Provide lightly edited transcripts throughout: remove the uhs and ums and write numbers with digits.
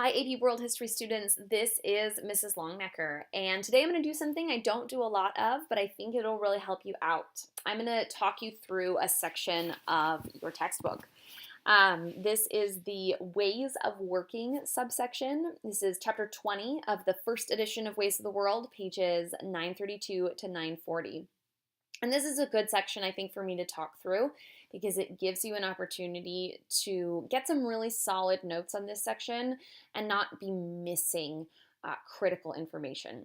Hi, AP World History students. This is Mrs. Longnecker, and today I'm going to do something I don't do a lot of, but I think it'll really help you out. I'm going to talk you through a section of your textbook. This is the Ways of Working subsection. This is chapter 20 of the first edition of Ways of the World, pages 932 to 940. And this is a good section, I think, for me to talk through because it gives you an opportunity to get some really solid notes on this section and not be missing critical information.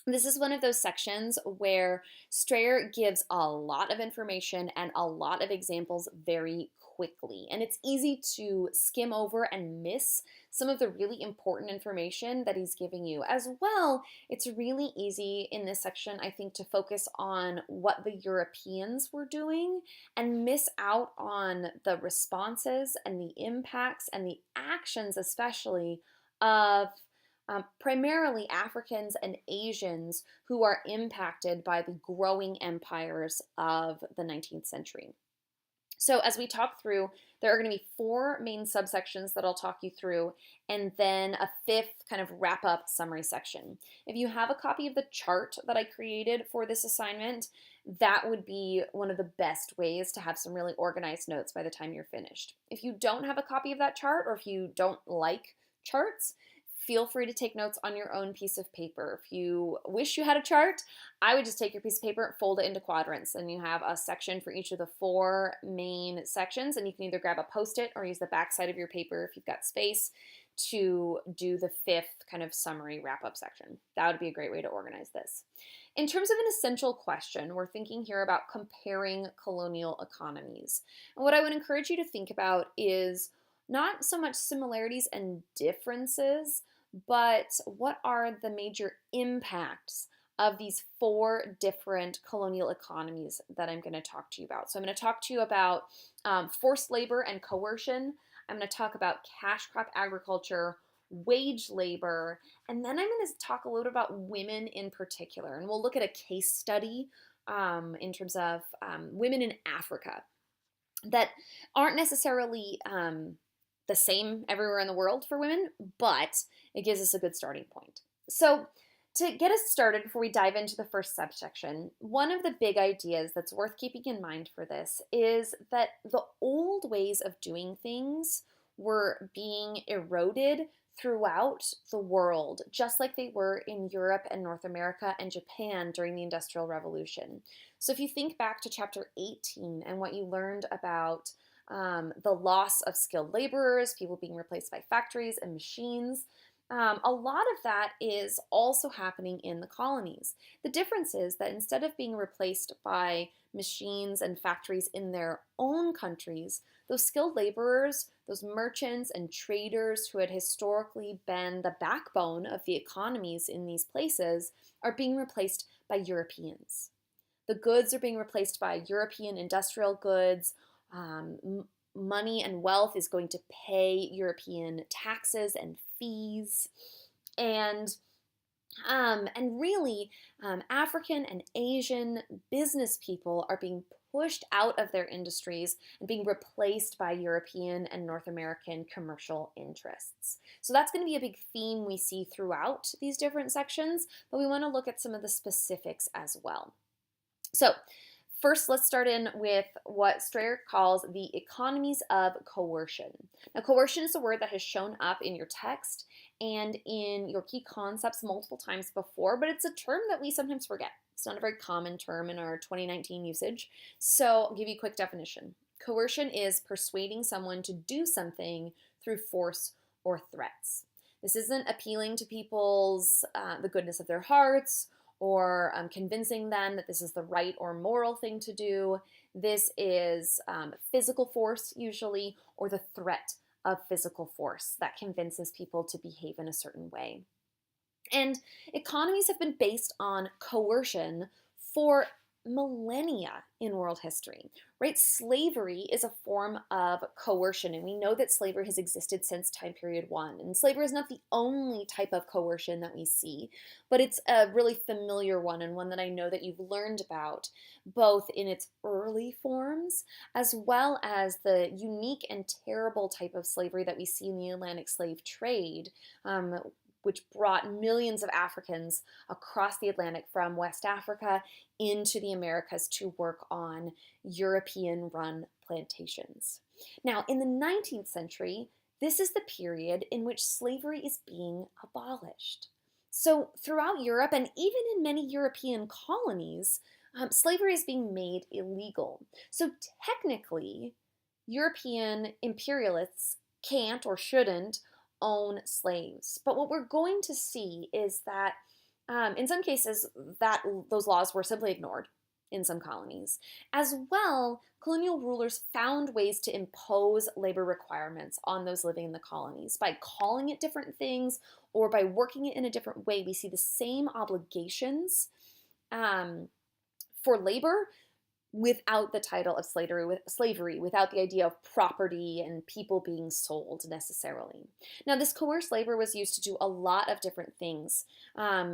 This is one of those sections where Strayer gives a lot of information and a lot of examples very quickly. And it's easy to skim over and miss some of the really important information that he's giving you. As well, it's really easy in this section, I think, to focus on what the Europeans were doing and miss out on the responses and the impacts and the actions, especially, of primarily Africans and Asians who are impacted by the growing empires of the 19th century. So as we talk through, there are going to be four main subsections that I'll talk you through, and then a fifth kind of wrap-up summary section. If you have a copy of the chart that I created for this assignment, that would be one of the best ways to have some really organized notes by the time you're finished. If you don't have a copy of that chart, or if you don't like charts, feel free to take notes on your own piece of paper. If you wish you had a chart, I would just take your piece of paper, fold it into quadrants, and you have a section for each of the four main sections, and you can either grab a Post-it or use the back side of your paper if you've got space to do the fifth kind of summary wrap-up section. That would be a great way to organize this. In terms of an essential question, we're thinking here about comparing colonial economies. And what I would encourage you to think about is not so much similarities and differences, but what are the major impacts of these four different colonial economies that I'm going to talk to you about. So I'm going to talk to you about forced labor and coercion. I'm going to talk about cash crop agriculture, wage labor, and then I'm going to talk a little about women in particular. And we'll look at a case study in terms of women in Africa that aren't necessarily the same everywhere in the world for women, but it gives us a good starting point. So to get us started, before we dive into the first subsection, one of the big ideas that's worth keeping in mind for this is that the old ways of doing things were being eroded throughout the world, just like they were in Europe and North America and Japan during the Industrial Revolution. So if you think back to chapter 18 and what you learned about the loss of skilled laborers, people being replaced by factories and machines. A lot of that is also happening in the colonies. The difference is that instead of being replaced by machines and factories in their own countries, those skilled laborers, those merchants and traders who had historically been the backbone of the economies in these places are being replaced by Europeans. The goods are being replaced by European industrial goods. Money and wealth is going to pay European taxes and fees, and really, African and Asian business people are being pushed out of their industries and being replaced by European and North American commercial interests. So that's going to be a big theme we see throughout these different sections, but we want to look at some of the specifics as well. So first, let's start in with what Strayer calls the economies of coercion. Now, coercion is a word that has shown up in your text and in your key concepts multiple times before, but it's a term that we sometimes forget. It's not a very common term in our 2019 usage, so I'll give you a quick definition. Coercion is persuading someone to do something through force or threats. This isn't appealing to people's the goodness of their hearts or convincing them that this is the right or moral thing to do. This is physical force usually, or the threat of physical force that convinces people to behave in a certain way. And economies have been based on coercion for millennia in world history, right? Slavery is a form of coercion, and we know that slavery has existed since time period one. And slavery is not the only type of coercion that we see, but it's a really familiar one, and one that I know that you've learned about, both in its early forms as well as the unique and terrible type of slavery that we see in the Atlantic slave trade. Which brought millions of Africans across the Atlantic from West Africa into the Americas to work on European run plantations. Now, in the 19th century, this is the period in which slavery is being abolished. So, throughout Europe and even in many European colonies, slavery is being made illegal. So, technically, European imperialists can't or shouldn't own slaves. But what we're going to see is that in some cases that those laws were simply ignored in some colonies. As well, colonial rulers found ways to impose labor requirements on those living in the colonies by calling it different things or by working it in a different way. We see the same obligations for labor without the title of slavery, without the idea of property and people being sold necessarily. Now, this coerced labor was used to do a lot of different things,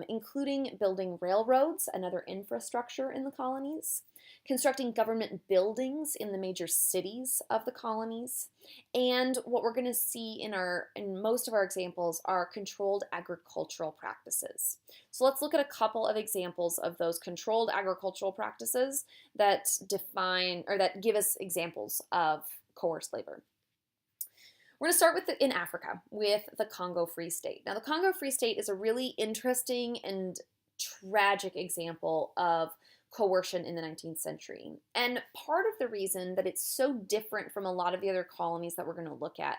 including building railroads and other infrastructure in the colonies, constructing government buildings in the major cities of the colonies, and what we're going to see in most of our examples are controlled agricultural practices. So let's look at a couple of examples of those controlled agricultural practices that define or that give us examples of coerced labor. We're going to start in Africa with the Congo Free State. Now, the Congo Free State is a really interesting and tragic example of coercion in the 19th century. And part of the reason that it's so different from a lot of the other colonies that we're going to look at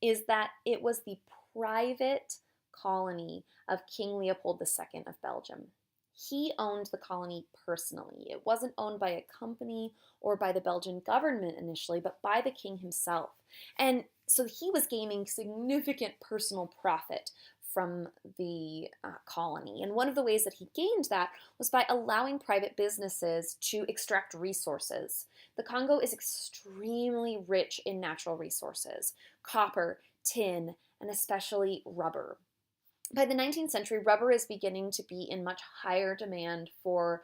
is that it was the private colony of King Leopold II of Belgium. He owned the colony personally. It wasn't owned by a company or by the Belgian government initially, but by the king himself. And so he was gaining significant personal profit from the colony. And one of the ways that he gained that was by allowing private businesses to extract resources. The Congo is extremely rich in natural resources: copper, tin, and especially rubber. By the 19th century, rubber is beginning to be in much higher demand for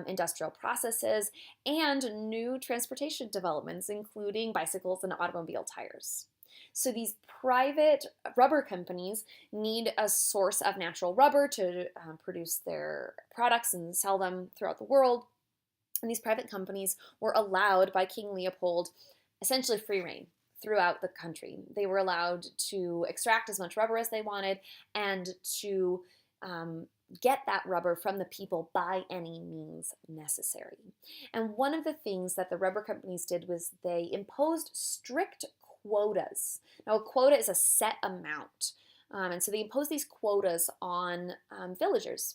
industrial processes and new transportation developments, including bicycles and automobile tires. So these private rubber companies need a source of natural rubber to produce their products and sell them throughout the world. And these private companies were allowed by King Leopold essentially free rein throughout the country. They were allowed to extract as much rubber as they wanted and to get that rubber from the people by any means necessary. And one of the things that the rubber companies did was they imposed strict quotas. Now, a quota is a set amount. And so they imposed these quotas on villagers.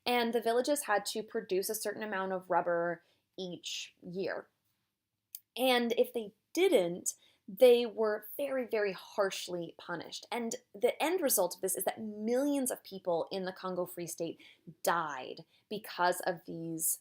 And the villages had to produce a certain amount of rubber each year. And if they didn't, they were very, very harshly punished. And the end result of this is that millions of people in the Congo Free State died because of these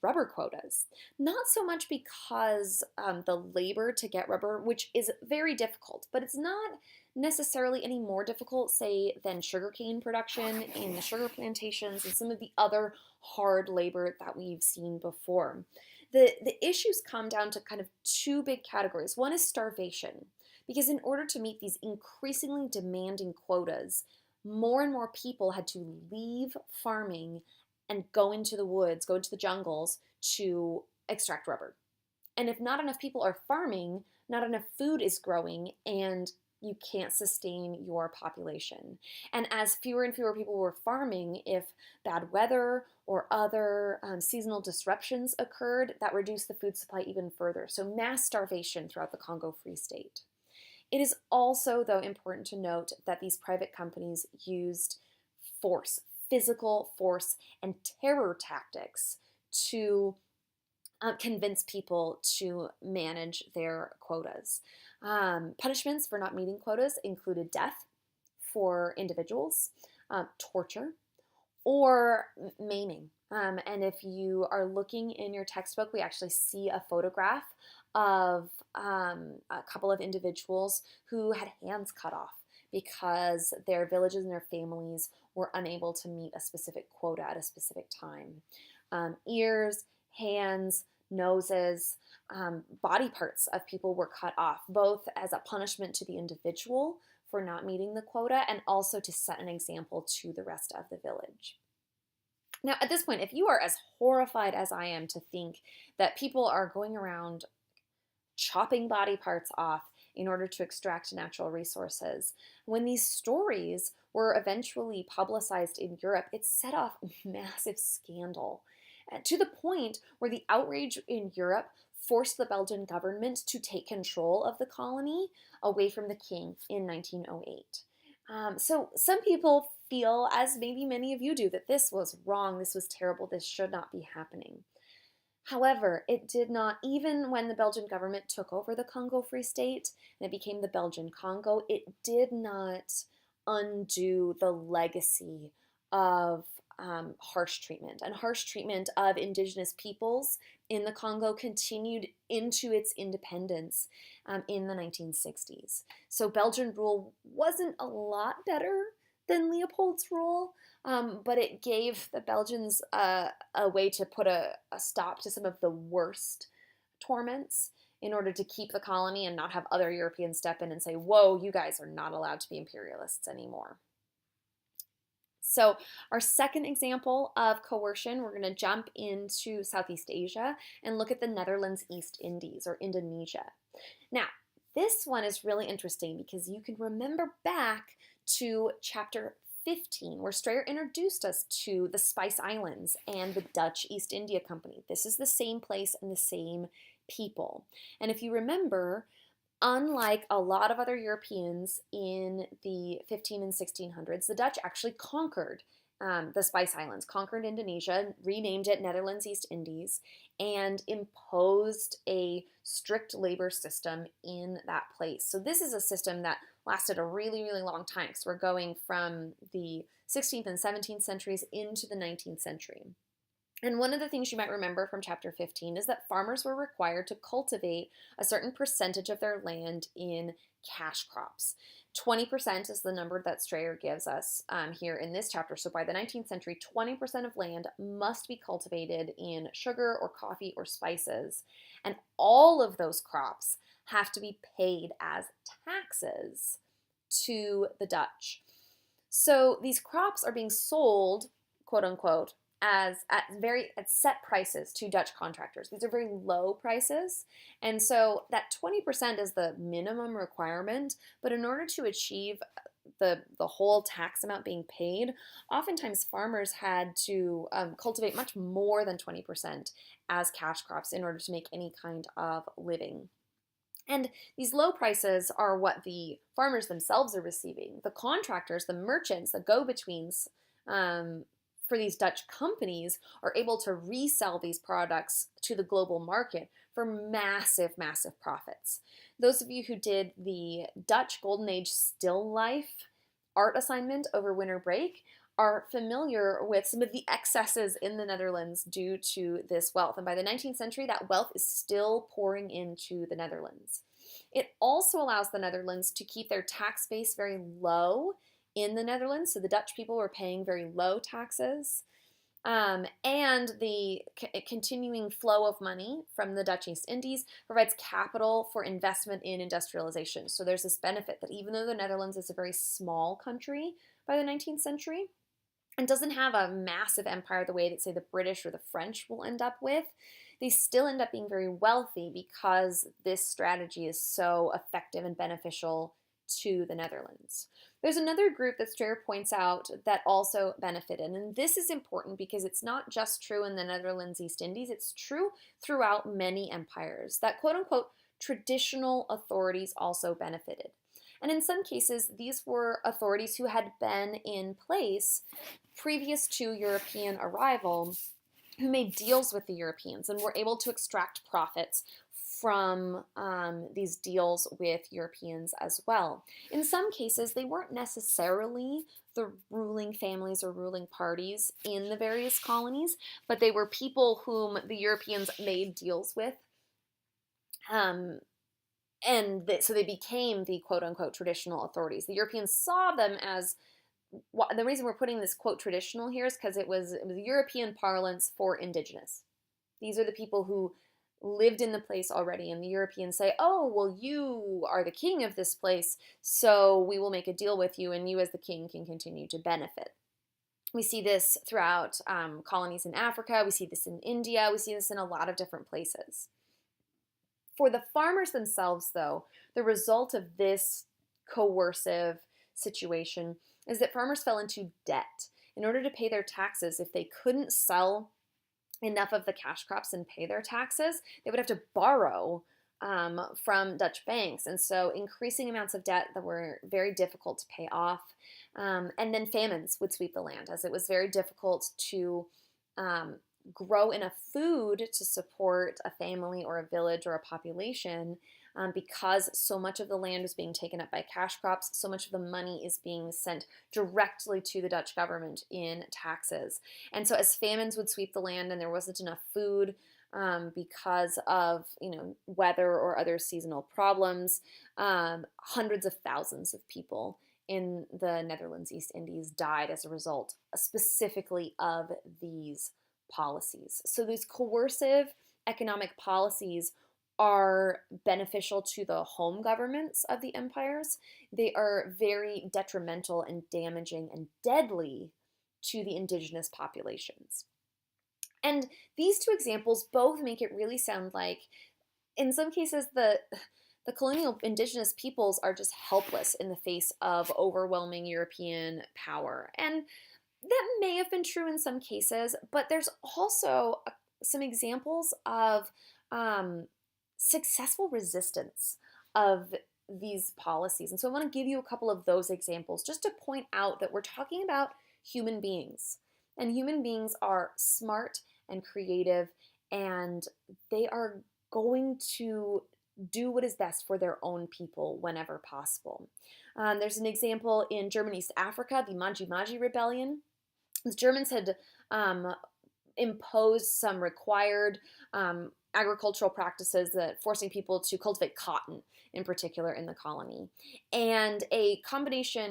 rubber quotas. Not so much because the labor to get rubber, which is very difficult, but it's not necessarily any more difficult, say, than sugarcane production in the sugar plantations and some of the other hard labor that we've seen before. The issues come down to kind of two big categories. One is starvation, because in order to meet these increasingly demanding quotas, more and more people had to leave farming and go into the woods, go into the jungles to extract rubber. And if not enough people are farming, not enough food is growing, and you can't sustain your population. And as fewer and fewer people were farming, if bad weather or other seasonal disruptions occurred, that reduced the food supply even further. So mass starvation throughout the Congo Free State. It is also, though, important to note that these private companies used force, physical force, and terror tactics to convince people to manage their quotas. Punishments for not meeting quotas included death for individuals, torture, or maiming And if you are looking in your textbook, we actually see a photograph of a couple of individuals who had hands cut off because their villages and their families were unable to meet a specific quota at a specific time. Ears, hands, noses, body parts of people were cut off, both as a punishment to the individual for not meeting the quota and also to set an example to the rest of the village. Now, at this point, if you are as horrified as I am to think that people are going around chopping body parts off in order to extract natural resources, when these stories were eventually publicized in Europe, it set off a massive scandal to the point where the outrage in Europe forced the Belgian government to take control of the colony away from the king in 1908. So some people feel, as maybe many of you do, that this was wrong, this was terrible, this should not be happening. However, it did not, even when the Belgian government took over the Congo Free State and it became the Belgian Congo, it did not undo the legacy of harsh treatment. And harsh treatment of indigenous peoples in the Congo continued into its independence in the 1960s. So Belgian rule wasn't a lot better than Leopold's rule, but it gave the Belgians a way to put a stop to some of the worst torments in order to keep the colony and not have other Europeans step in and say, whoa, you guys are not allowed to be imperialists anymore. So our second example of coercion, we're going to jump into Southeast Asia and look at the Netherlands East Indies, or Indonesia. Now, this one is really interesting because you can remember back to chapter 15, where Strayer introduced us to the Spice Islands and the Dutch East India Company. This is the same place and the same people. And if you remember, unlike a lot of other Europeans in the 15 and 1600s, the Dutch actually conquered the Spice Islands, conquered Indonesia, renamed it Netherlands East Indies, and imposed a strict labor system in that place. So this is a system that lasted a really, really long time, because we're going from the 16th and 17th centuries into the 19th century. And one of the things you might remember from chapter 15 is that farmers were required to cultivate a certain percentage of their land in cash crops. 20% is the number that Strayer gives us here in this chapter. So by the 19th century, 20% of land must be cultivated in sugar or coffee or spices. And all of those crops have to be paid as taxes to the Dutch. So these crops are being sold, quote unquote, at set prices to Dutch contractors. These are very low prices, and so that 20% is the minimum requirement, but in order to achieve the whole tax amount being paid, oftentimes farmers had to cultivate much more than 20% as cash crops in order to make any kind of living. And these low prices are what the farmers themselves are receiving. The contractors, the merchants, the go-betweens, for these Dutch companies are able to resell these products to the global market for massive, massive profits. Those of you who did the Dutch Golden Age still life art assignment over winter break are familiar with some of the excesses in the Netherlands due to this wealth. And by the 19th century, that wealth is still pouring into the Netherlands. It also allows the Netherlands to keep their tax base very low in the Netherlands, so the Dutch people were paying very low taxes, and the continuing flow of money from the Dutch East Indies provides capital for investment in industrialization. So there's this benefit that even though the Netherlands is a very small country by the 19th century and doesn't have a massive empire the way that, say, the British or the French will end up with, they still end up being very wealthy because this strategy is so effective and beneficial to the Netherlands. There's another group that Strayer points out that also benefited, and this is important because it's not just true in the Netherlands East Indies, it's true throughout many empires, that quote-unquote traditional authorities also benefited. And in some cases, these were authorities who had been in place previous to European arrival, who made deals with the Europeans and were able to extract profits from these deals with Europeans as well. In some cases, they weren't necessarily the ruling families or ruling parties in the various colonies, but they were people whom the Europeans made deals with. So they became the quote-unquote traditional authorities. The Europeans saw them as, the reason we're putting this quote traditional here is because it was European parlance for indigenous. These are the people who lived in the place already, and the Europeans say, oh, well, you are the king of this place, so we will make a deal with you, and you as the king can continue to benefit. We see this throughout colonies in Africa. We see this in India. We see this in a lot of different places. For the farmers themselves, though, the result of this coercive situation is that farmers fell into debt. In order to pay their taxes, if they couldn't sell enough of the cash crops and pay their taxes, they would have to borrow from Dutch banks. And so increasing amounts of debt that were very difficult to pay off. And then famines would sweep the land, as it was very difficult to grow enough food to support a family or a village or a population, because so much of the land was being taken up by cash crops. So much of the money is being sent directly to the Dutch government in taxes. And so as famines would sweep the land and there wasn't enough food because of weather or other seasonal problems, hundreds of thousands of people in the Netherlands East Indies died as a result specifically of these policies. So these coercive economic policies are beneficial to the home governments of the empires. They are very detrimental and damaging and deadly to the indigenous populations. And these two examples both make it really sound like, in some cases, the colonial indigenous peoples are just helpless in the face of overwhelming European power. And that may have been true in some cases, but there's also some examples of successful resistance of these policies. And so I want to give you a couple of those examples just to point out that we're talking about human beings. And human beings are smart and creative, and they are going to do what is best for their own people whenever possible. There's an example in German East Africa, the Maji Maji Rebellion. The Germans had imposed some required agricultural practices that forcing people to cultivate cotton in particular in the colony. And it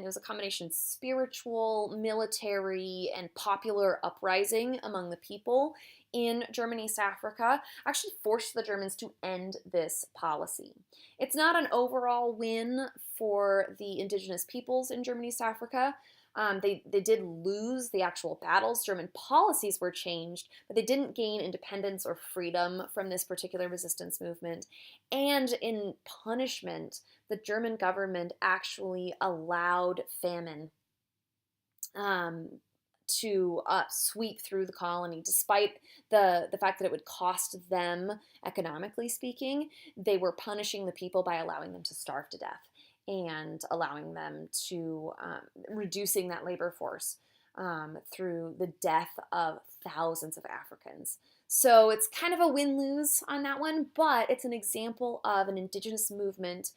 was a combination spiritual, military, and popular uprising among the people in German East Africa actually forced the Germans to end this policy. It's not an overall win for the indigenous peoples in German East Africa. They did lose the actual battles. German policies were changed, but they didn't gain independence or freedom from this particular resistance movement. And in punishment, the German government actually allowed famine to sweep through the colony. Despite the fact that it would cost them, economically speaking, they were punishing the people by allowing them to starve to death and allowing them to, reducing that labor force through the death of thousands of Africans. So it's kind of a win-lose on that one, but it's an example of an indigenous movement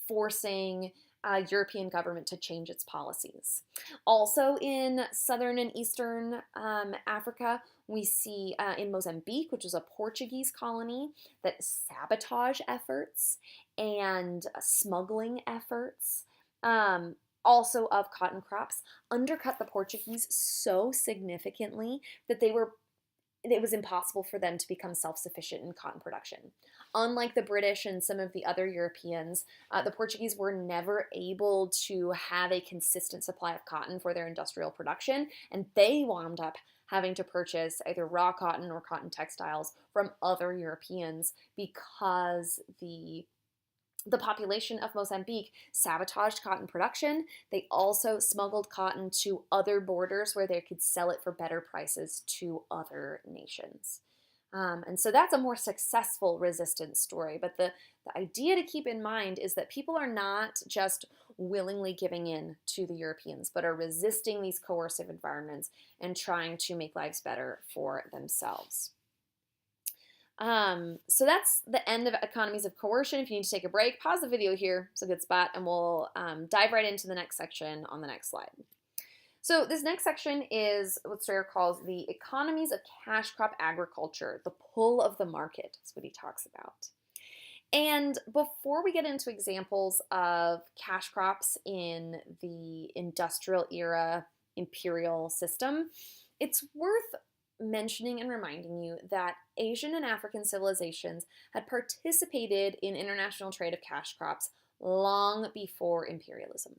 forcing European government to change its policies. Also in southern and eastern Africa, we see in Mozambique, which is a Portuguese colony, that sabotage efforts and smuggling efforts, also of cotton crops, undercut the Portuguese so significantly that it was impossible for them to become self-sufficient in cotton production. Unlike the British and some of the other Europeans, the Portuguese were never able to have a consistent supply of cotton for their industrial production, and they wound up having to purchase either raw cotton or cotton textiles from other Europeans because the population of Mozambique sabotaged cotton production. They also smuggled cotton to other borders where they could sell it for better prices to other nations. And so that's a more successful resistance story. But the idea to keep in mind is that people are not just willingly giving in to the Europeans, but are resisting these coercive environments and trying to make lives better for themselves. So that's the end of economies of coercion. If you need to take a break, pause the video here. It's a good spot, and we'll dive right into the next section on the next slide. So this next section is what Strayer calls the economies of cash crop agriculture, the pull of the market. That's what he talks about. And before we get into examples of cash crops in the industrial era imperial system, it's worth mentioning and reminding you that Asian and African civilizations had participated in international trade of cash crops long before imperialism.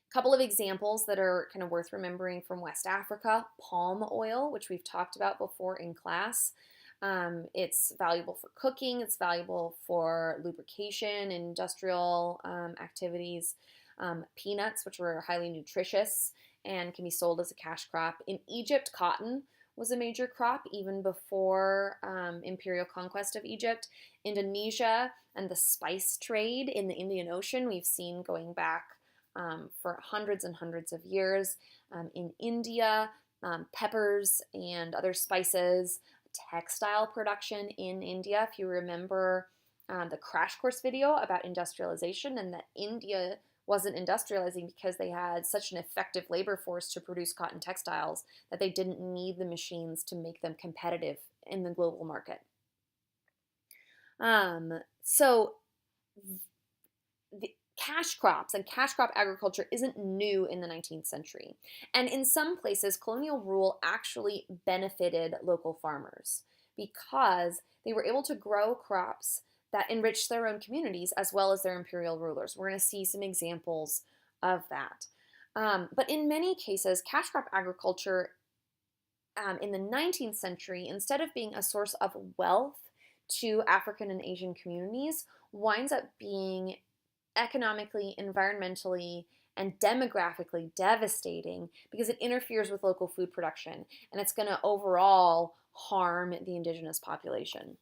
A couple of examples that are kind of worth remembering from West Africa: palm oil, which we've talked about before in class. It's valuable for cooking, it's valuable for lubrication, industrial activities. Peanuts, which were highly nutritious and can be sold as a cash crop. In Egypt, cotton was a major crop even before imperial conquest of Egypt. Indonesia and the spice trade in the Indian Ocean, we've seen going back for hundreds and hundreds of years. In India, peppers and other spices. Textile production in India. If you remember the crash course video about industrialization, and that India wasn't industrializing because they had such an effective labor force to produce cotton textiles that they didn't need the machines to make them competitive in the global market. So the cash crops and cash crop agriculture isn't new in the 19th century. And in some places, colonial rule actually benefited local farmers because they were able to grow crops that enriched their own communities as well as their imperial rulers. We're going to see some examples of that. But in many cases, cash crop agriculture in the 19th century, instead of being a source of wealth to African and Asian communities, winds up being economically, environmentally, and demographically devastating because it interferes with local food production, and it's going to overall harm the indigenous population.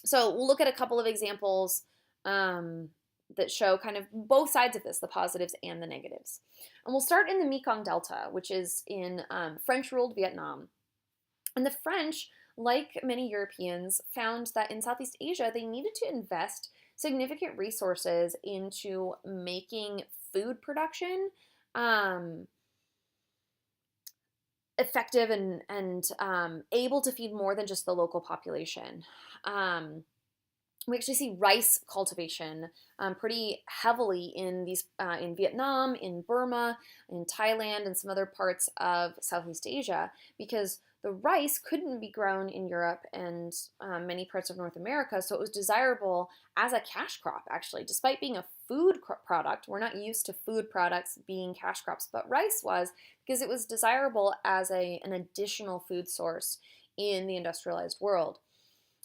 So we'll look at a couple of examples that show kind of both sides of this, the positives and the negatives. And we'll start in the Mekong Delta, which is in French-ruled Vietnam. And the French, like many Europeans, found that in Southeast Asia they needed to invest significant resources into making food production effective and able to feed more than just the local population. We actually see rice cultivation pretty heavily in Vietnam, in Burma, in Thailand, and some other parts of Southeast Asia, because the rice couldn't be grown in Europe and many parts of North America, so it was desirable as a cash crop, actually. Despite being a food product, we're not used to food products being cash crops, but rice was, because it was desirable as an additional food source in the industrialized world.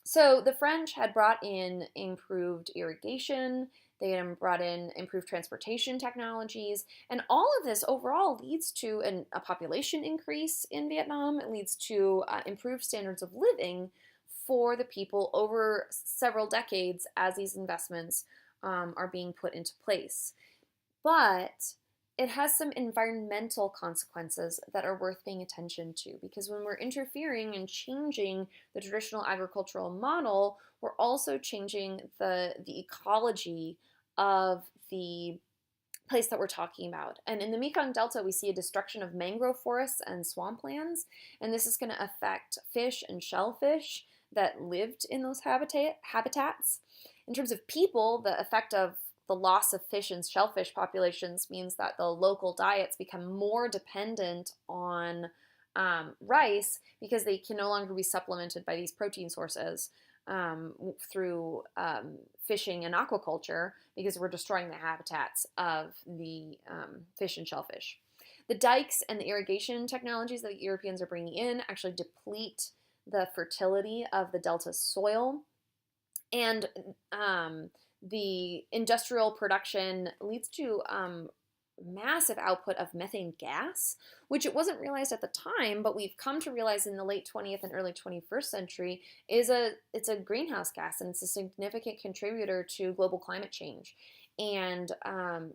So the French had brought in improved irrigation, they had brought in improved transportation technologies, and all of this overall leads to a population increase in Vietnam. It leads to improved standards of living for the people over several decades as these investments are being put into place. But it has some environmental consequences that are worth paying attention to, because when we're interfering and changing the traditional agricultural model, we're also changing the ecology of the place that we're talking about. And in the Mekong Delta, we see a destruction of mangrove forests and swamplands, and this is going to affect fish and shellfish that lived in those habitats. In terms of people, the effect of the loss of fish and shellfish populations means that the local diets become more dependent on rice because they can no longer be supplemented by these protein sources through fishing and aquaculture, because we're destroying the habitats of the fish and shellfish. The dikes and the irrigation technologies that the Europeans are bringing in actually deplete the fertility of the delta's soil, and the industrial production leads to massive output of methane gas, which it wasn't realized at the time, but we've come to realize in the late 20th and early 21st century it's a greenhouse gas, and it's a significant contributor to global climate change. And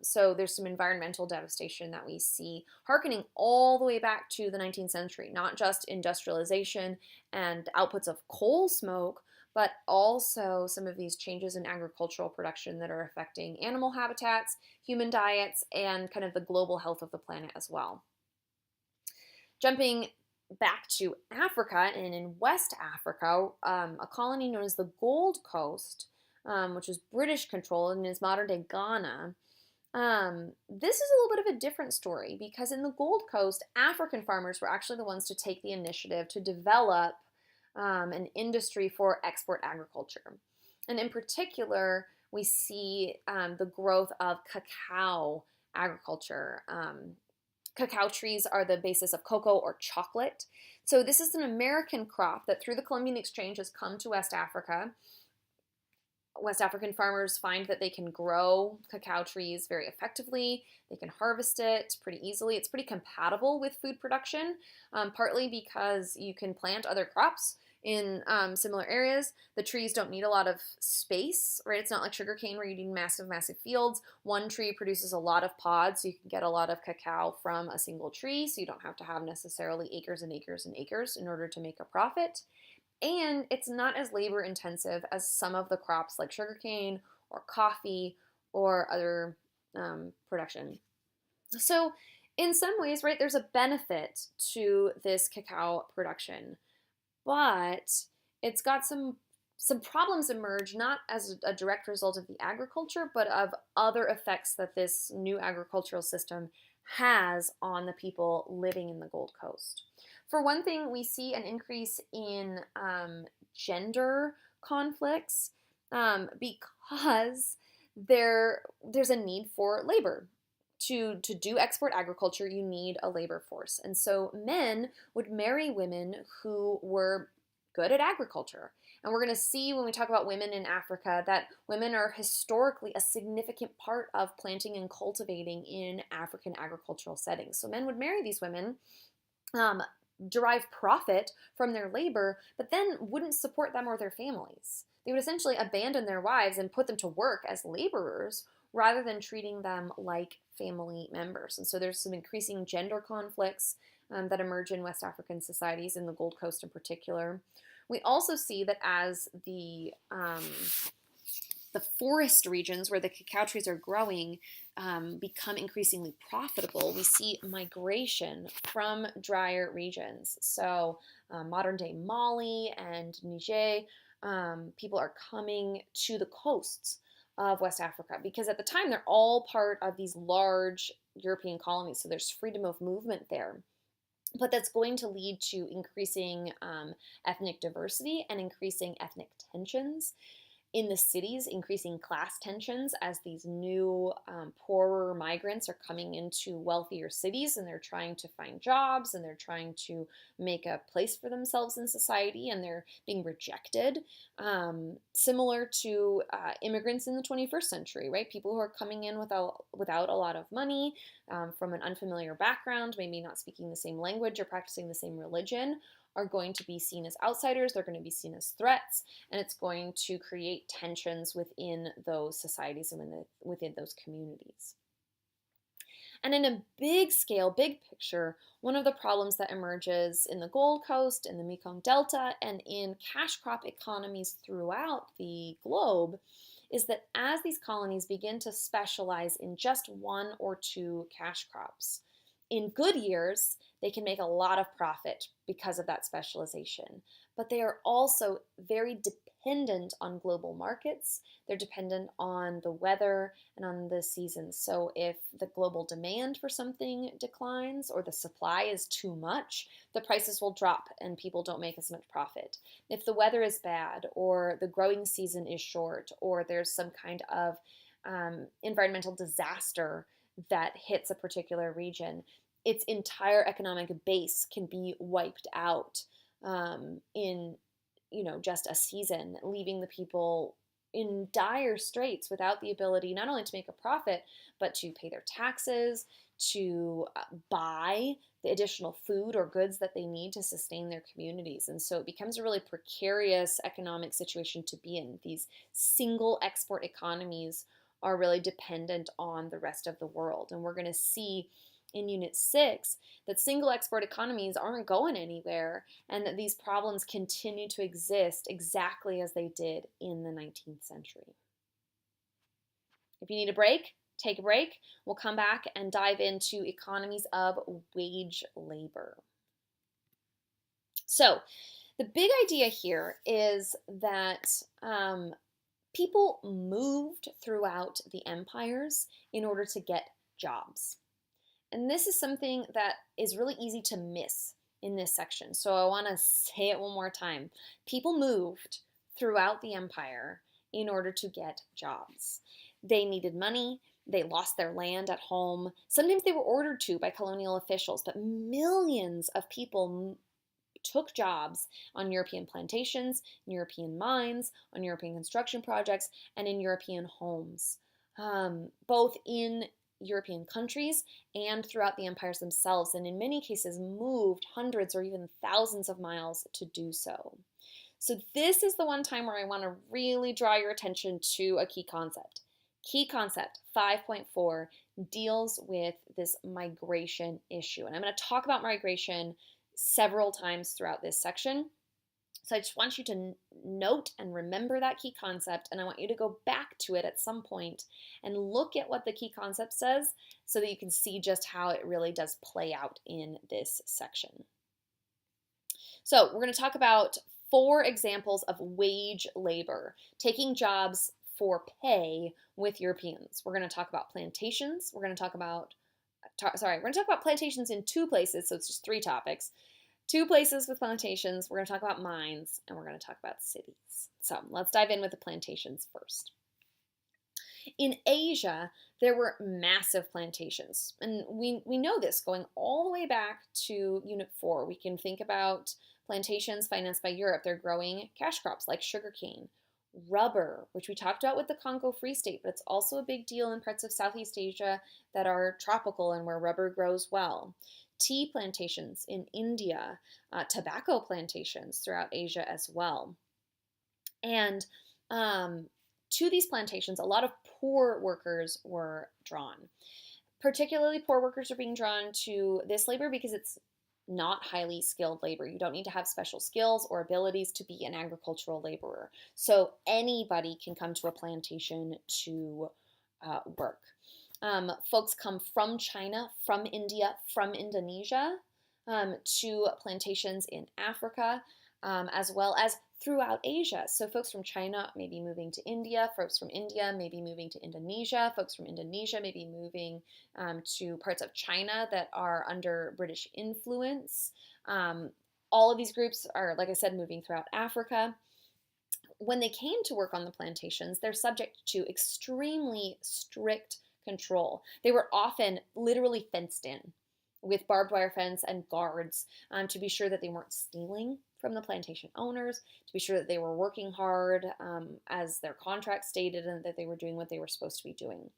so there's some environmental devastation that we see, harkening all the way back to the 19th century, not just industrialization and outputs of coal smoke, but also some of these changes in agricultural production that are affecting animal habitats, human diets, and kind of the global health of the planet as well. Jumping back to Africa, and in West Africa, a colony known as the Gold Coast, which was British controlled and is modern day Ghana. This is a little bit of a different story because in the Gold Coast, African farmers were actually the ones to take the initiative to develop an industry for export agriculture. And in particular, we see the growth of cacao agriculture. Cacao trees are the basis of cocoa or chocolate. So this is an American crop that through the Columbian Exchange has come to West Africa. West African farmers find that they can grow cacao trees very effectively. They can harvest it pretty easily. It's pretty compatible with food production, partly because you can plant other crops in similar areas. The trees don't need a lot of space, right? It's not like sugarcane where you need massive, massive fields. One tree produces a lot of pods, so you can get a lot of cacao from a single tree, so you don't have to have necessarily acres and acres and acres in order to make a profit. And it's not as labor intensive as some of the crops like sugarcane or coffee or other production. So in some ways, right, there's a benefit to this cacao production, but it's got some problems emerge, not as a direct result of the agriculture, but of other effects that this new agricultural system has on the people living in the Gold Coast. For one thing, we see an increase in gender conflicts because there's a need for labor. To do export agriculture, you need a labor force. And so men would marry women who were good at agriculture. And we're going to see when we talk about women in Africa that women are historically a significant part of planting and cultivating in African agricultural settings. So men would marry these women, derive profit from their labor, but then wouldn't support them or their families. They would essentially abandon their wives and put them to work as laborers rather than treating them like family members. And so there's some increasing gender conflicts that emerge in West African societies, in the Gold Coast in particular. We also see that as the forest regions where the cacao trees are growing become increasingly profitable, we see migration from drier regions. So modern day Mali and Niger, people are coming to the coasts of West Africa because at the time they're all part of these large European colonies, so there's freedom of movement there. But that's going to lead to increasing ethnic diversity and increasing ethnic tensions in the cities, increasing class tensions as these new poorer migrants are coming into wealthier cities and they're trying to find jobs and they're trying to make a place for themselves in society and they're being rejected. Similar to immigrants in the 21st century, right? People who are coming in without a lot of money, from an unfamiliar background, maybe not speaking the same language or practicing the same religion, are going to be seen as outsiders, they're going to be seen as threats, and it's going to create tensions within those societies and within those communities. And in a big scale, big picture, one of the problems that emerges in the Gold Coast, in the Mekong Delta, and in cash crop economies throughout the globe is that as these colonies begin to specialize in just one or two cash crops, in good years, they can make a lot of profit because of that specialization. But they are also very dependent on global markets. They're dependent on the weather and on the seasons. So if the global demand for something declines or the supply is too much, the prices will drop and people don't make as much profit. If the weather is bad or the growing season is short or there's some kind of environmental disaster that hits a particular region, its entire economic base can be wiped out in just a season, leaving the people in dire straits without the ability not only to make a profit, but to pay their taxes, to buy the additional food or goods that they need to sustain their communities. And so it becomes a really precarious economic situation to be in. These single export economies are really dependent on the rest of the world. And we're going to see in Unit 6 that single export economies aren't going anywhere and that these problems continue to exist exactly as they did in the 19th century. If you need a break, take a break. We'll come back and dive into economies of wage labor. So, the big idea here is that people moved throughout the empires in order to get jobs. And this is something that is really easy to miss in this section. So I want to say it one more time. People moved throughout the empire in order to get jobs. They needed money. They lost their land at home. Sometimes they were ordered to by colonial officials, but millions of people took jobs on European plantations, in European mines, on European construction projects, and in European homes, both in European countries and throughout the empires themselves, and in many cases moved hundreds or even thousands of miles to do so. So this is the one time where I want to really draw your attention to a key concept. Key concept 5.4 deals with this migration issue, and I'm going to talk about migration several times throughout this section. So I just want you to note and remember that key concept, and I want you to go back to it at some point and look at what the key concept says so that you can see just how it really does play out in this section. So we're going to talk about 4 examples of wage labor, taking jobs for pay with Europeans. We're going to talk about plantations. We're going to talk about plantations in 2 places, so it's just 3 topics. 2 places with plantations, we're going to talk about mines, and we're going to talk about cities. So let's dive in with the plantations first. In Asia, there were massive plantations, and we know this going all the way back to Unit 4. We can think about plantations financed by Europe. They're growing cash crops like sugarcane, rubber, which we talked about with the Congo Free State, but it's also a big deal in parts of Southeast Asia that are tropical and where rubber grows well. Tea plantations in India, tobacco plantations throughout Asia as well. And to these plantations, a lot of poor workers were drawn. Particularly poor workers are being drawn to this labor because it's not highly skilled labor. You don't need to have special skills or abilities to be an agricultural laborer. So anybody can come to a plantation to work. Folks come from China, from India, from Indonesia to plantations in Africa, as well as throughout Asia. So folks from China may be moving to India, folks from India may be moving to Indonesia, folks from Indonesia may be moving to parts of China that are under British influence. All of these groups are, like I said, moving throughout Africa. When they came to work on the plantations, they're subject to extremely strict control. They were often literally fenced in with barbed wire fence and guards to be sure that they weren't stealing from the plantation owners, to be sure that they were working hard as their contract stated and that they were doing what they were supposed to be doing.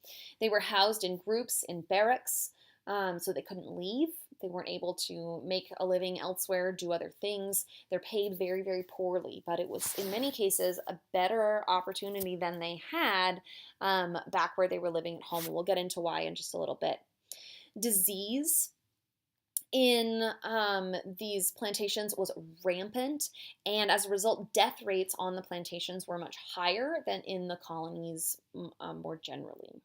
They were housed in groups in barracks, so they couldn't leave. They weren't able to make a living elsewhere, do other things. They're paid very, very poorly, but it was in many cases a better opportunity than they had back where they were living at home. We'll get into why in just a little bit. Disease in these plantations was rampant, and as a result, death rates on the plantations were much higher than in the colonies more generally.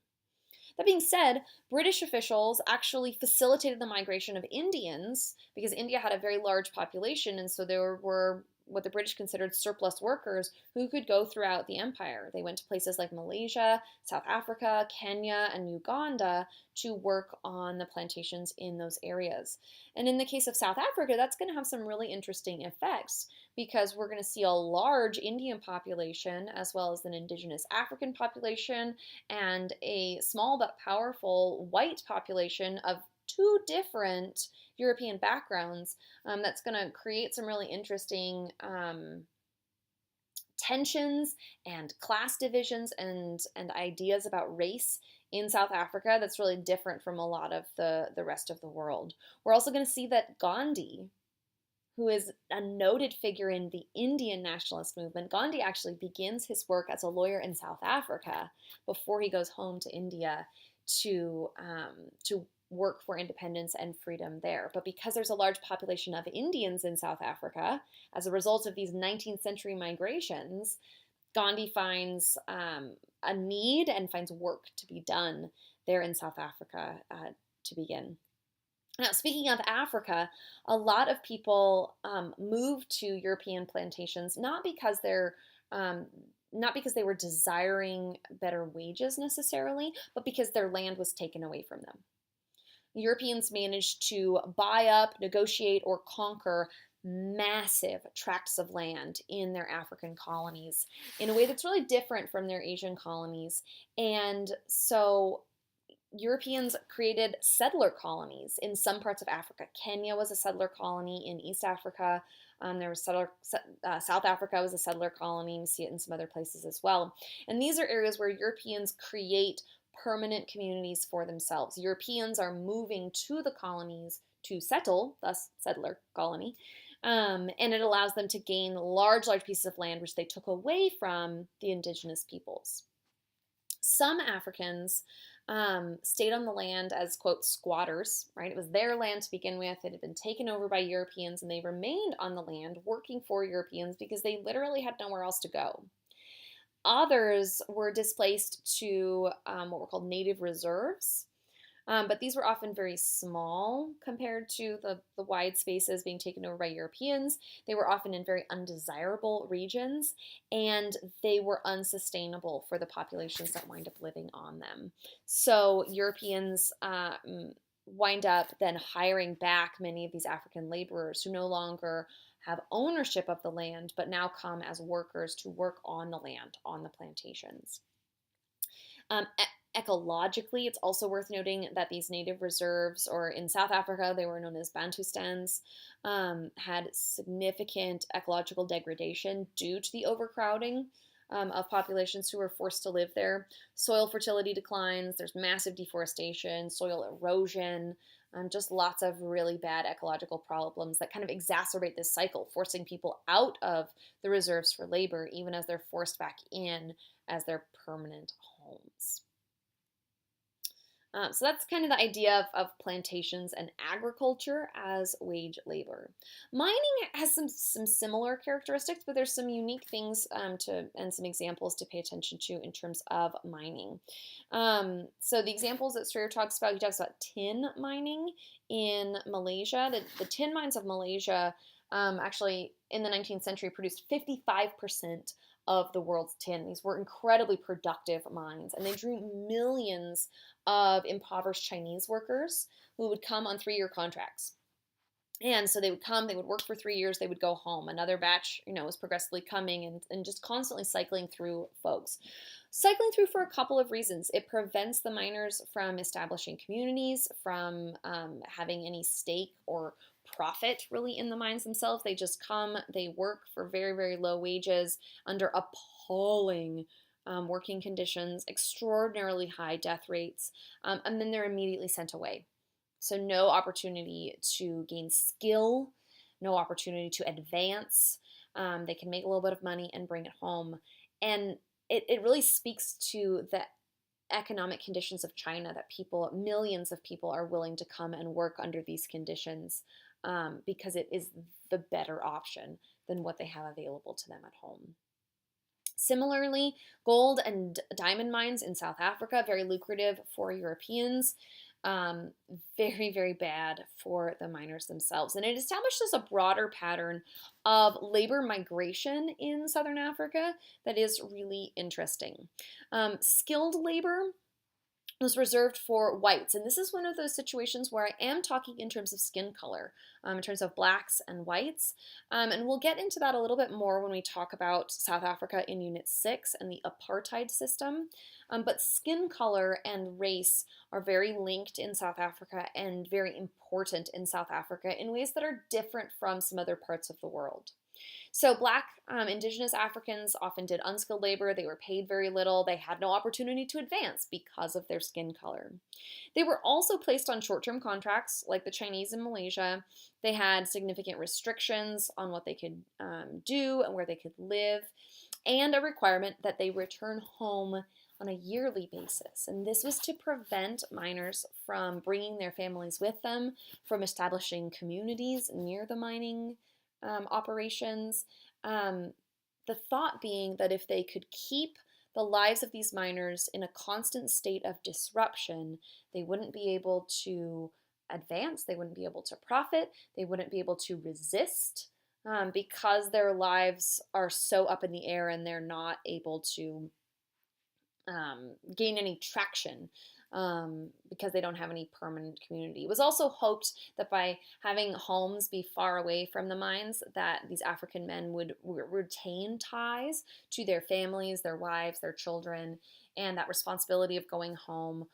That being said, British officials actually facilitated the migration of Indians because India had a very large population, and so there were what the British considered surplus workers who could go throughout the empire. They went to places like Malaysia, South Africa, Kenya, and Uganda to work on the plantations in those areas. And in the case of South Africa, that's going to have some really interesting effects because we're going to see a large Indian population as well as an indigenous African population and a small but powerful white population of 2 different European backgrounds that's going to create some really interesting tensions and class divisions and ideas about race in South Africa that's really different from a lot of the rest of the world. We're also going to see that Gandhi, who is a noted figure in the Indian nationalist movement. Gandhi actually begins his work as a lawyer in South Africa before he goes home to India to work for independence and freedom there. But because there's a large population of Indians in South Africa, as a result of these 19th century migrations, Gandhi finds a need and finds work to be done there in South Africa to begin. Now, speaking of Africa, a lot of people move to European plantations um, not because they were desiring better wages necessarily, but because their land was taken away from them. Europeans managed to buy up, negotiate, or conquer massive tracts of land in their African colonies in a way that's really different from their Asian colonies. And so Europeans created settler colonies in some parts of Africa. Kenya was a settler colony in East Africa. South Africa was a settler colony. We see it in some other places as well. And these are areas where Europeans create permanent communities for themselves. Europeans are moving to the colonies to settle, thus settler colony, and it allows them to gain large pieces of land which they took away from the indigenous peoples. Some Africans stayed on the land as, quote, squatters, right? It was their land to begin with. It had been taken over by Europeans, and they remained on the land working for Europeans because they literally had nowhere else to go. Others were displaced to what were called native reserves, but these were often very small compared to the wide spaces being taken over by Europeans. They were often in very undesirable regions, and they were unsustainable for the populations that wind up living on them. So Europeans wind up then hiring back many of these African laborers who no longer have ownership of the land, but now come as workers to work on the land, on the plantations. Ecologically, it's also worth noting that these native reserves, or in South Africa, they were known as Bantustans, had significant ecological degradation due to the overcrowding of populations who were forced to live there. Soil fertility declines, there's massive deforestation, soil erosion, just lots of really bad ecological problems that kind of exacerbate this cycle, forcing people out of the reserves for labor, even as they're forced back in as their permanent homes. So that's kind of the idea of plantations and agriculture as wage labor. Mining has some similar characteristics, but there's some unique things and some examples to pay attention to in terms of mining. So the examples that Strayer talks about, he talks about tin mining in Malaysia. The tin mines of Malaysia actually in the 19th century produced 55% of the world's tin. These were incredibly productive mines, and they drew millions of impoverished Chinese workers who would come on 3-year contracts. And so they would come, they would work for 3 years, they would go home. Another batch, was progressively coming and just constantly cycling through folks. Cycling through for a couple of reasons. It prevents the miners from establishing communities, from having any stake or profit really in the mines themselves. They just come, they work for very, very low wages under appalling working conditions, extraordinarily high death rates, and then they're immediately sent away. So no opportunity to gain skill, no opportunity to advance. They can make a little bit of money and bring it home. And it really speaks to the economic conditions of China, that millions of people are willing to come and work under these conditions because it is the better option than what they have available to them at home. Similarly, gold and diamond mines in South Africa, very lucrative for Europeans, very, very bad for the miners themselves. And it establishes a broader pattern of labor migration in Southern Africa that is really interesting. Skilled labor was reserved for whites. And this is one of those situations where I am talking in terms of skin color, in terms of blacks and whites. And we'll get into that a little bit more when we talk about South Africa in Unit 6 and the apartheid system. But skin color and race are very linked in South Africa and very important in South Africa in ways that are different from some other parts of the world. So Black indigenous Africans often did unskilled labor. They were paid very little. They had no opportunity to advance because of their skin color. They were also placed on short-term contracts like the Chinese in Malaysia. They had significant restrictions on what they could do and where they could live, and a requirement that they return home on a yearly basis. And this was to prevent miners from bringing their families with them, from establishing communities near the mining operations. The thought being that if they could keep the lives of these miners in a constant state of disruption, they wouldn't be able to advance, they wouldn't be able to profit, they wouldn't be able to resist because their lives are so up in the air and they're not able to gain any traction because they don't have any permanent community. It was also hoped that by having homes be far away from the mines, that these African men would retain ties to their families, their wives, their children, and that responsibility of going home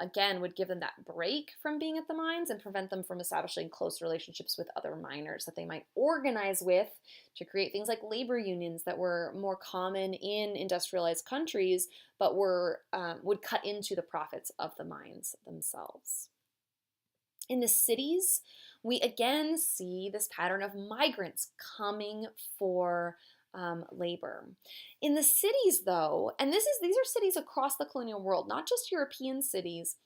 again would give them that break from being at the mines and prevent them from establishing close relationships with other miners that they might organize with to create things like labor unions that were more common in industrialized countries but would cut into the profits of the mines themselves. In the cities, we again see this pattern of migrants coming for labor. In the cities, though, and these are cities across the colonial world, not just European cities,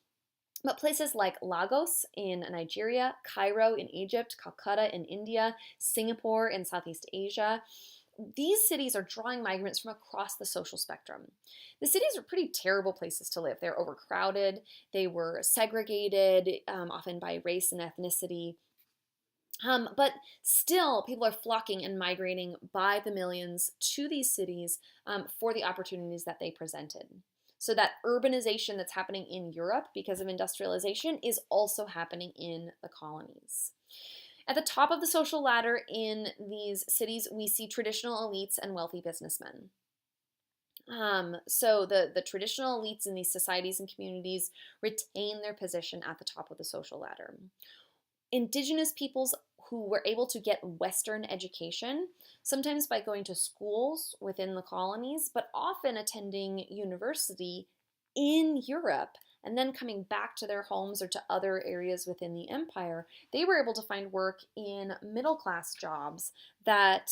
but places like Lagos in Nigeria, Cairo in Egypt, Calcutta in India, Singapore in Southeast Asia. These cities are drawing migrants from across the social spectrum. The cities are pretty terrible places to live. They're overcrowded, they were segregated, often by race and ethnicity. But still, people are flocking and migrating by the millions to these cities for the opportunities that they presented. So that urbanization that's happening in Europe because of industrialization is also happening in the colonies. At the top of the social ladder in these cities, we see traditional elites and wealthy businessmen. So the traditional elites in these societies and communities retain their position at the top of the social ladder. Indigenous peoples who were able to get Western education, sometimes by going to schools within the colonies, but often attending university in Europe and then coming back to their homes or to other areas within the empire, they were able to find work in middle-class jobs that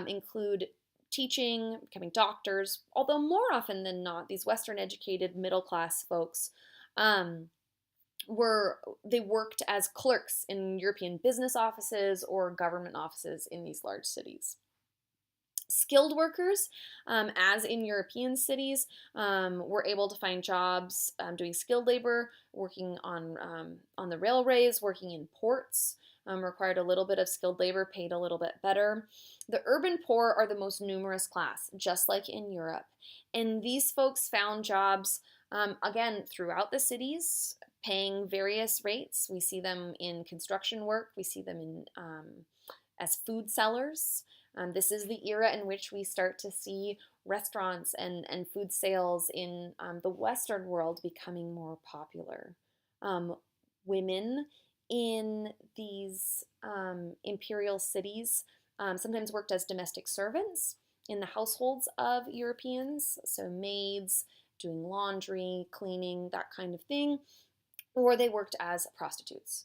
include teaching, becoming doctors, although more often than not, these Western-educated middle-class folks they worked as clerks in European business offices or government offices in these large cities. Skilled workers, as in European cities, were able to find jobs doing skilled labor, working on the railways, working in ports, required a little bit of skilled labor, paid a little bit better. The urban poor are the most numerous class, just like in Europe. And these folks found jobs, again, throughout the cities, paying various rates. We see them in construction work. We see them in as food sellers. This is the era in which we start to see restaurants and food sales in the Western world becoming more popular. Women in these imperial cities sometimes worked as domestic servants in the households of Europeans, so maids, doing laundry, cleaning, that kind of thing, or they worked as prostitutes.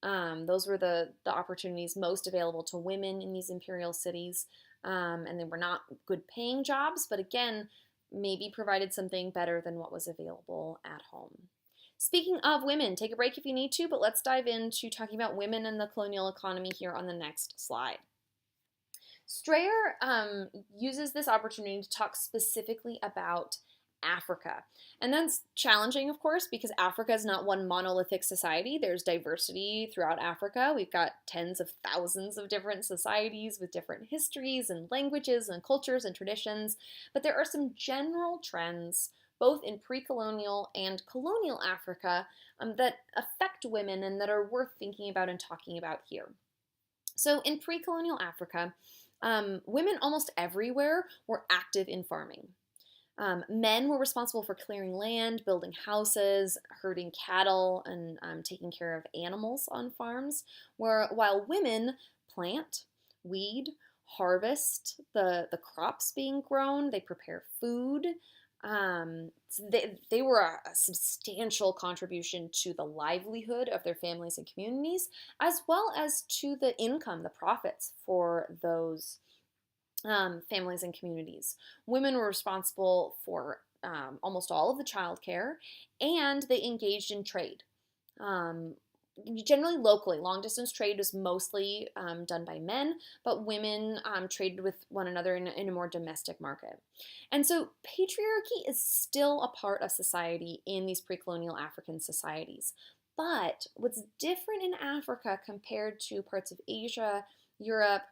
Those were the opportunities most available to women in these imperial cities, and they were not good paying jobs, but again, maybe provided something better than what was available at home. Speaking of women, take a break if you need to, but let's dive into talking about women and the colonial economy here on the next slide. Strayer uses this opportunity to talk specifically about Africa. And that's challenging, of course, because Africa is not one monolithic society. There's diversity throughout Africa. We've got tens of thousands of different societies with different histories and languages and cultures and traditions. But there are some general trends, both in pre-colonial and colonial Africa, that affect women and that are worth thinking about and talking about here. So in pre-colonial Africa, women almost everywhere were active in farming. Men were responsible for clearing land, building houses, herding cattle, and taking care of animals on farms, while women plant, weed, harvest the crops being grown, they prepare food. So they were a substantial contribution to the livelihood of their families and communities, as well as to the income, the profits for those families and communities. Women were responsible for almost all of the childcare, and they engaged in trade. Um, Generally locally, long distance trade was mostly done by men, but women traded with one another in a more domestic market. And so patriarchy is still a part of society in these pre-colonial African societies. But what's different in Africa compared to parts of Asia, Europe,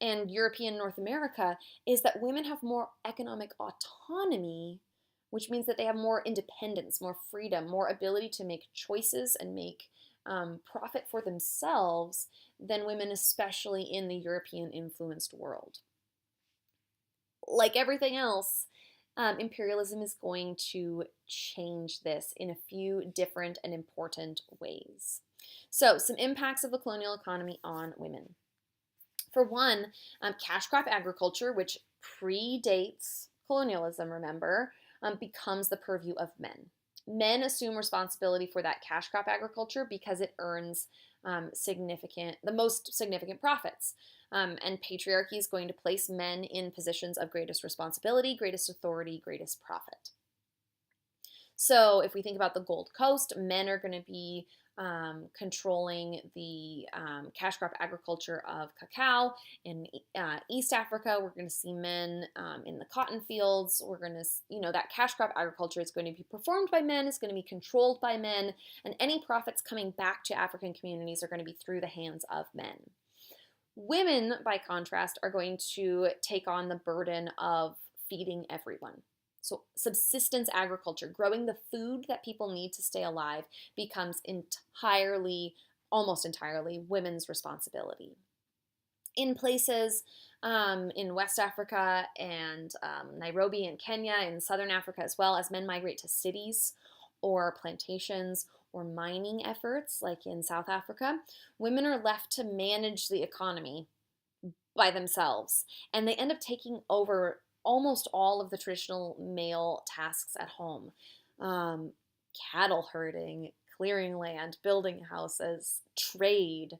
and European North America is that women have more economic autonomy, which means that they have more independence, more freedom, more ability to make choices and make profit for themselves than women, especially in the European influenced world. Like everything else, imperialism is going to change this in a few different and important ways. So, some impacts of the colonial economy on women. For one, cash crop agriculture, which predates colonialism, remember, becomes the purview of men. Men assume responsibility for that cash crop agriculture because it earns the most significant profits. And patriarchy is going to place men in positions of greatest responsibility, greatest authority, greatest profit. So if we think about the Gold Coast, men are going to be controlling the cash crop agriculture of cacao. In East Africa, we're going to see men in the cotton fields. We're going to, that cash crop agriculture is going to be performed by men, it's going to be controlled by men, and any profits coming back to African communities are going to be through the hands of men. Women, by contrast, are going to take on the burden of feeding everyone. So subsistence agriculture, growing the food that people need to stay alive, becomes almost entirely, women's responsibility. In places in West Africa and Nairobi in Kenya, in Southern Africa as well, as men migrate to cities or plantations or mining efforts, like in South Africa, women are left to manage the economy by themselves, and they end up taking over almost all of the traditional male tasks at home. Cattle herding, clearing land, building houses, trade,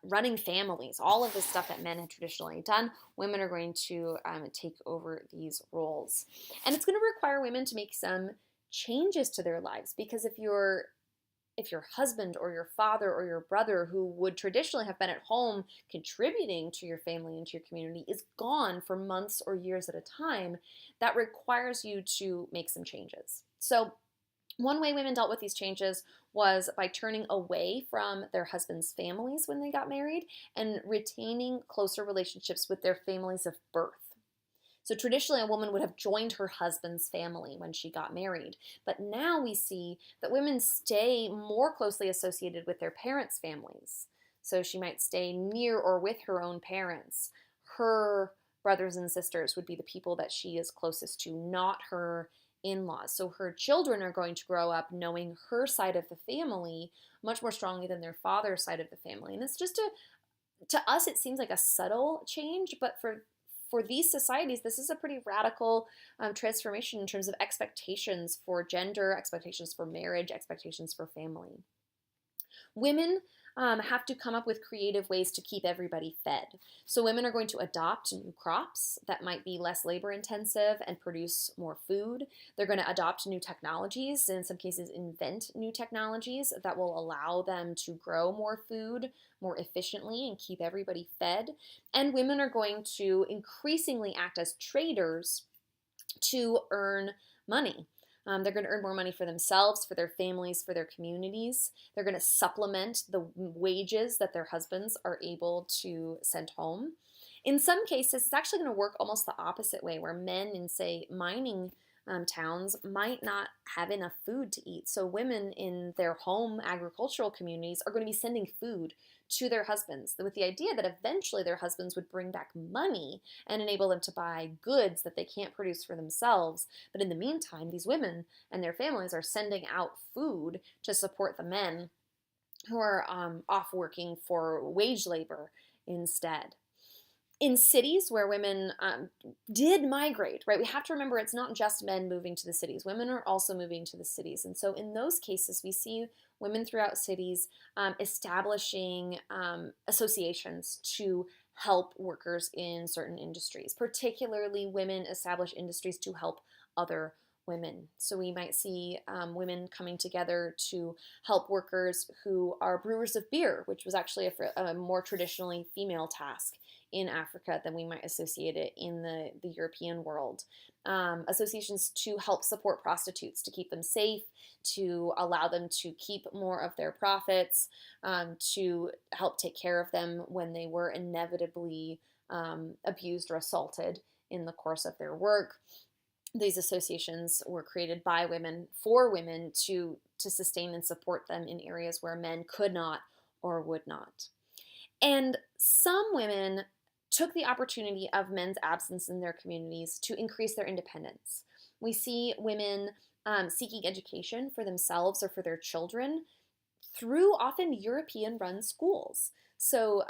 running families, all of the stuff that men had traditionally done, women are going to take over these roles. And it's going to require women to make some changes to their lives, because if your husband or your father or your brother, who would traditionally have been at home contributing to your family and to your community, is gone for months or years at a time, that requires you to make some changes. So one way women dealt with these changes was by turning away from their husbands' families when they got married and retaining closer relationships with their families of birth. So traditionally, a woman would have joined her husband's family when she got married. But now we see that women stay more closely associated with their parents' families. So she might stay near or with her own parents. Her brothers and sisters would be the people that she is closest to, not her in-laws. So her children are going to grow up knowing her side of the family much more strongly than their father's side of the family. And it's just to us, it seems like a subtle change, but for these societies, this is a pretty radical transformation in terms of expectations for gender, expectations for marriage, expectations for family. Women have to come up with creative ways to keep everybody fed. So women are going to adopt new crops that might be less labor intensive and produce more food. They're going to adopt new technologies, and in some cases invent new technologies that will allow them to grow more food more efficiently and keep everybody fed. And women are going to increasingly act as traders to earn money. They're going to earn more money for themselves, for their families, for their communities. They're going to supplement the wages that their husbands are able to send home. In some cases, it's actually going to work almost the opposite way, where men in, say, mining towns might not have enough food to eat. So women in their home agricultural communities are going to be sending food to their husbands, with the idea that eventually their husbands would bring back money and enable them to buy goods that they can't produce for themselves. But in the meantime, these women and their families are sending out food to support the men who are off working for wage labor instead. In cities where women did migrate, right? We have to remember it's not just men moving to the cities. Women are also moving to the cities. And so in those cases, we see women throughout cities establishing associations to help workers in certain industries. Particularly, women establish industries to help other women. So we might see women coming together to help workers who are brewers of beer, which was actually a more traditionally female task in Africa than we might associate it in the European world. Associations to help support prostitutes, to keep them safe, to allow them to keep more of their profits, to help take care of them when they were inevitably abused or assaulted in the course of their work. These associations were created by women for women to sustain and support them in areas where men could not or would not. And some women took the opportunity of men's absence in their communities to increase their independence. We see women seeking education for themselves or for their children through often European-run schools. So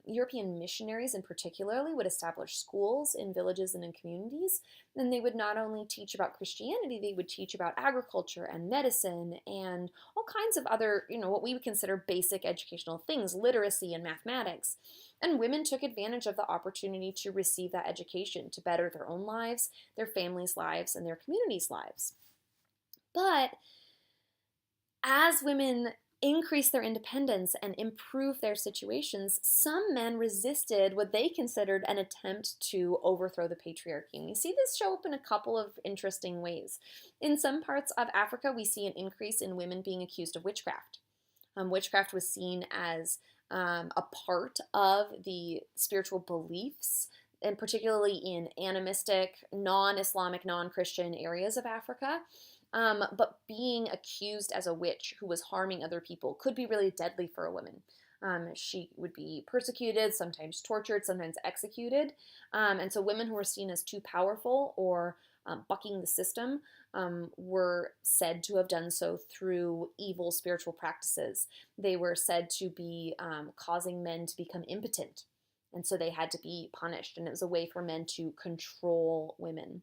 European missionaries in particularly would establish schools in villages and in communities, and they would not only teach about Christianity, they would teach about agriculture and medicine and all kinds of other, what we would consider basic educational things, literacy and mathematics. And women took advantage of the opportunity to receive that education to better their own lives, their families' lives, and their communities' lives. But as women increase their independence and improve their situations, some men resisted what they considered an attempt to overthrow the patriarchy. And we see this show up in a couple of interesting ways. In some parts of Africa, we see an increase in women being accused of witchcraft. Witchcraft was seen as a part of the spiritual beliefs, and particularly in animistic, non-Islamic, non-Christian areas of Africa. But being accused as a witch who was harming other people could be really deadly for a woman. She would be persecuted, sometimes tortured, sometimes executed. And so women who were seen as too powerful or bucking the system were said to have done so through evil spiritual practices. They were said to be causing men to become impotent. And so they had to be punished. And it was a way for men to control women.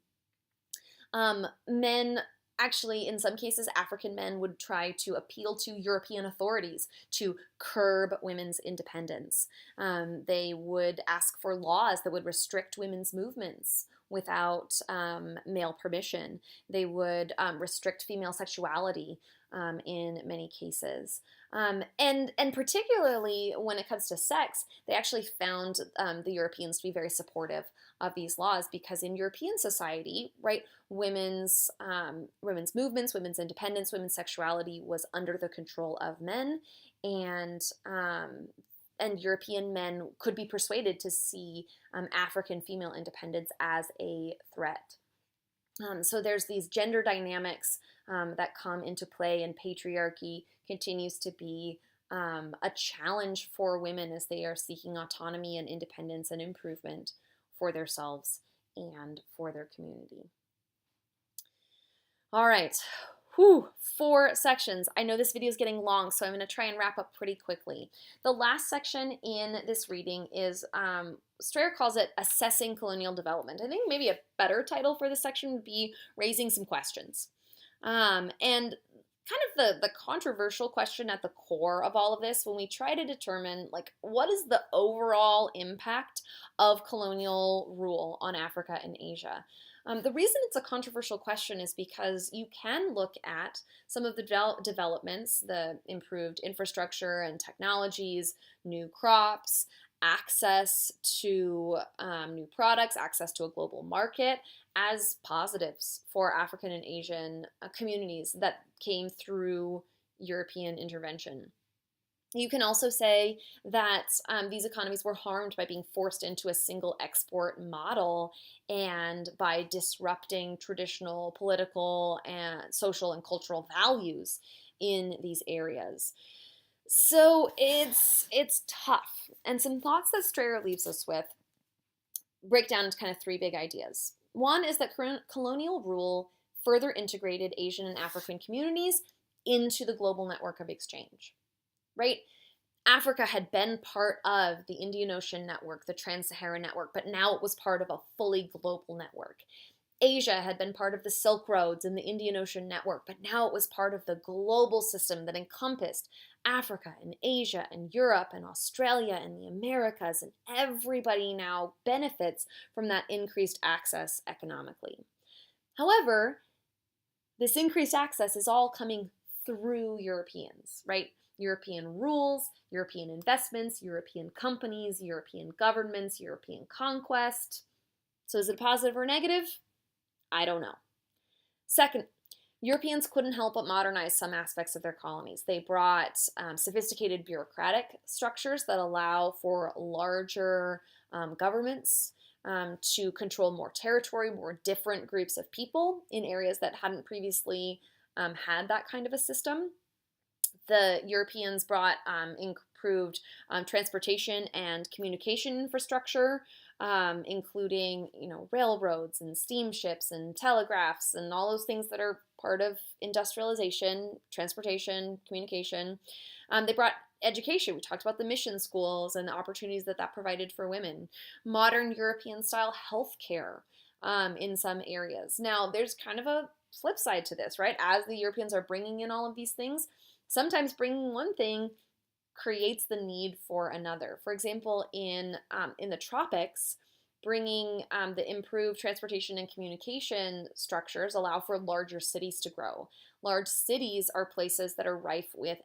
Actually, in some cases, African men would try to appeal to European authorities to curb women's independence. They would ask for laws that would restrict women's movements without male permission. They would restrict female sexuality in many cases. And particularly when it comes to sex, they actually found the Europeans to be very supportive of these laws because in European society, right, women's movements, women's independence, women's sexuality was under the control of men, and European men could be persuaded to see African female independence as a threat. So there's these gender dynamics that come into play, and patriarchy continues to be a challenge for women as they are seeking autonomy and independence and improvement for themselves and for their community. All right, 4 sections. I know this video is getting long, so I'm going to try and wrap up pretty quickly. The last section in this reading is, Strayer calls it Assessing Colonial Development. I think maybe a better title for this section would be Raising Some Questions. And kind of the controversial question at the core of all of this, when we try to determine, like, what is the overall impact of colonial rule on Africa and Asia? The reason it's a controversial question is because you can look at some of the developments, the improved infrastructure and technologies, new crops, access to new products, access to a global market as positives for African and Asian communities that came through European intervention. You can also say that these economies were harmed by being forced into a single export model and by disrupting traditional political and social and cultural values in these areas. So it's tough. And some thoughts that Strayer leaves us with break down into kind of 3 big ideas. One is that colonial rule further integrated Asian and African communities into the global network of exchange. Right? Africa had been part of the Indian Ocean network, the Trans-Saharan network, but now it was part of a fully global network. Asia had been part of the Silk Roads and the Indian Ocean network, but now it was part of the global system that encompassed Africa and Asia and Europe and Australia and the Americas, and everybody now benefits from that increased access economically. However, this increased access is all coming through Europeans, right? European rules, European investments, European companies, European governments, European conquest. So is it positive or negative? I don't know. Second, Europeans couldn't help but modernize some aspects of their colonies. They brought sophisticated bureaucratic structures that allow for larger governments to control more territory, more different groups of people in areas that hadn't previously had that kind of a system. The Europeans brought improved transportation and communication infrastructure, including, railroads and steamships and telegraphs and all those things that are part of industrialization, transportation, communication. They brought education. We talked about the mission schools and the opportunities that provided for women. Modern European-style healthcare in some areas. Now, there's kind of a flip side to this, right? As the Europeans are bringing in all of these things, sometimes bringing one thing creates the need for another. For example, in the tropics, bringing the improved transportation and communication structures allow for larger cities to grow. Large cities are places that are rife with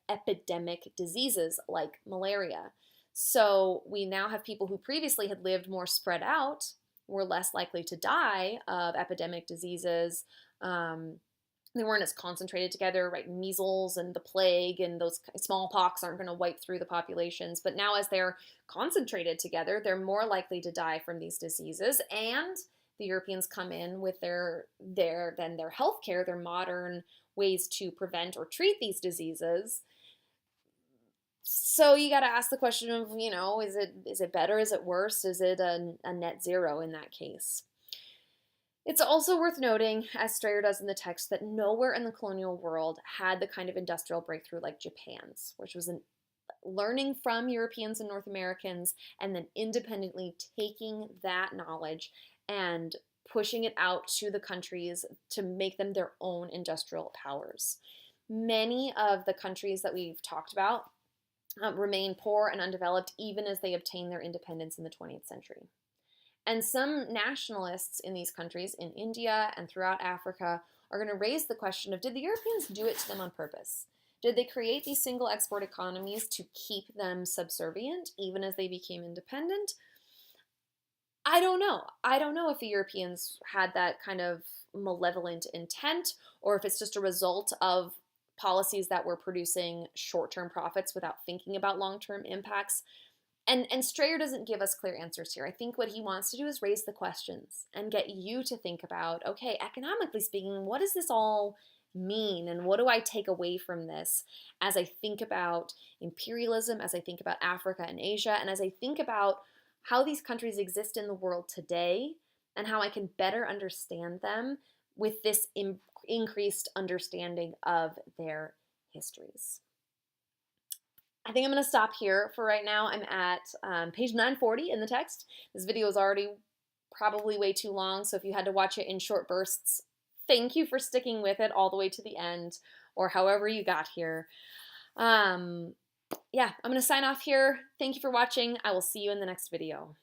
epidemic diseases like malaria. So we now have people who previously had lived more spread out, were less likely to die of epidemic diseases. They weren't as concentrated together, right? Measles and the plague and those smallpox aren't going to wipe through the populations. But now as they're concentrated together, they're more likely to die from these diseases. And the Europeans come in with their healthcare, their modern ways to prevent or treat these diseases. So you got to ask the question of, is it better? Is it worse? Is it a net zero in that case? It's also worth noting, as Strayer does in the text, that nowhere in the colonial world had the kind of industrial breakthrough like Japan's, which was learning from Europeans and North Americans and then independently taking that knowledge and pushing it out to the countries to make them their own industrial powers. Many of the countries that we've talked about remain poor and undeveloped even as they obtain their independence in the 20th century. And some nationalists in these countries, in India and throughout Africa, are going to raise the question of, did the Europeans do it to them on purpose? Did they create these single export economies to keep them subservient even as they became independent? I don't know. I don't know if the Europeans had that kind of malevolent intent or if it's just a result of policies that were producing short-term profits without thinking about long-term impacts. And Strayer doesn't give us clear answers here. I think what he wants to do is raise the questions and get you to think about, okay, economically speaking, what does this all mean? And what do I take away from this as I think about imperialism, as I think about Africa and Asia, and as I think about how these countries exist in the world today and how I can better understand them with this increased understanding of their histories. I think I'm going to stop here for right now. I'm at page 940 in the text. This video is already probably way too long, so if you had to watch it in short bursts, thank you for sticking with it all the way to the end, or however you got here. Yeah, I'm going to sign off here. Thank you for watching. I will see you in the next video.